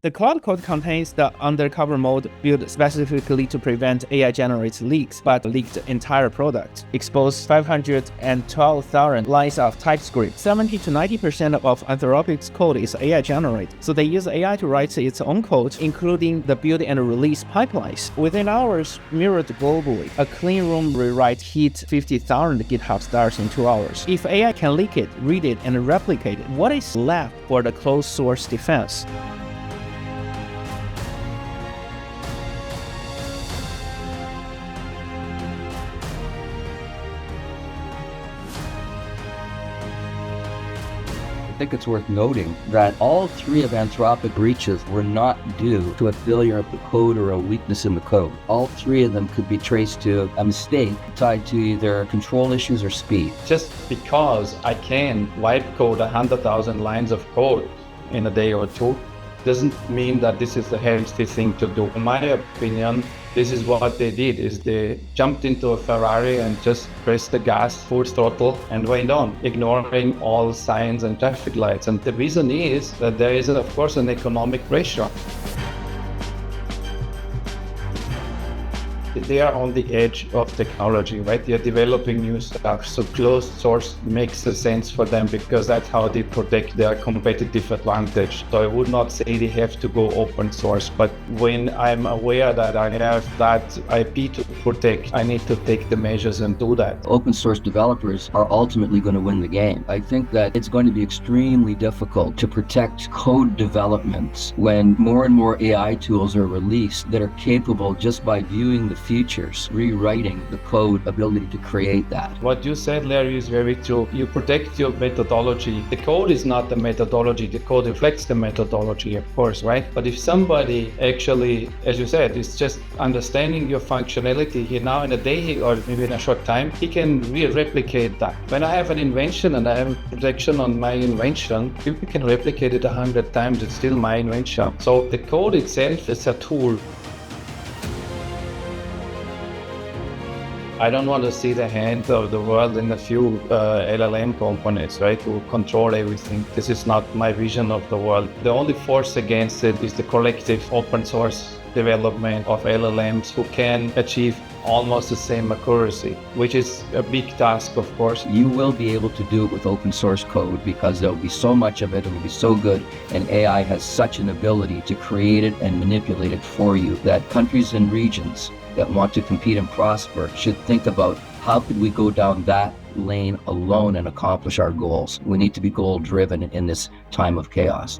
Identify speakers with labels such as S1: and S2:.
S1: The cloud code contains the undercover mode built specifically to prevent AI-generated leaks, but leaked the entire product. Exposed 512,000 lines of TypeScript. 70 to 90% of Anthropic's code is AI-generated, so they use AI to write its own code, including the build and release pipelines. Within hours, mirrored globally. A clean room rewrite hit 50,000 GitHub stars in 2 hours. If AI can leak it, read it, and replicate it, what is left for the closed source defense?
S2: I think it's worth noting that all 3 of Anthropic breaches were not due to a failure of the code or a weakness in the code. All 3 of them could be traced to a mistake tied to either control issues or speed.
S3: Just because I can wipe code 100,000 lines of code in a day or 2 doesn't mean that this is the healthy thing to do. In my opinion, this is what they did, is they jumped into a Ferrari and just pressed the gas full throttle and went on, ignoring all signs and traffic lights. And the reason is that there is, of course, an economic pressure. They are on the edge of technology, right? They are developing new stuff. So closed source makes sense for them because that's how they protect their competitive advantage. So I would not say they have to go open source, but when I'm aware that I have that IP to protect, I need to take the measures and do that.
S2: Open source developers are ultimately going to win the game. I think that it's going to be extremely difficult to protect code developments when more and more AI tools are released that are capable, just by viewing the features, rewriting the code ability to create that.
S3: What you said, Larry, is very true. You protect your methodology. The code is not the methodology. The code reflects the methodology, of course, right? But if somebody actually, as you said, is just understanding your functionality here now in a day or maybe in a short time, he can replicate that. When I have an invention and I have protection on my invention, people can replicate it 100 times. It's still my invention. So the code itself is a tool. I don't want to see the hand of the world in a few LLM companies, right, who control everything. This is not my vision of the world. The only force against it is the collective open source development of LLMs who can achieve almost the same accuracy, which is a big task, of course.
S2: You will be able to do it with open source code because there will be so much of it, it will be so good, and AI has such an ability to create it and manipulate it for you that countries and regions that want to compete and prosper should think about how could we go down that lane alone and accomplish our goals. We need to be goal driven in this time of chaos.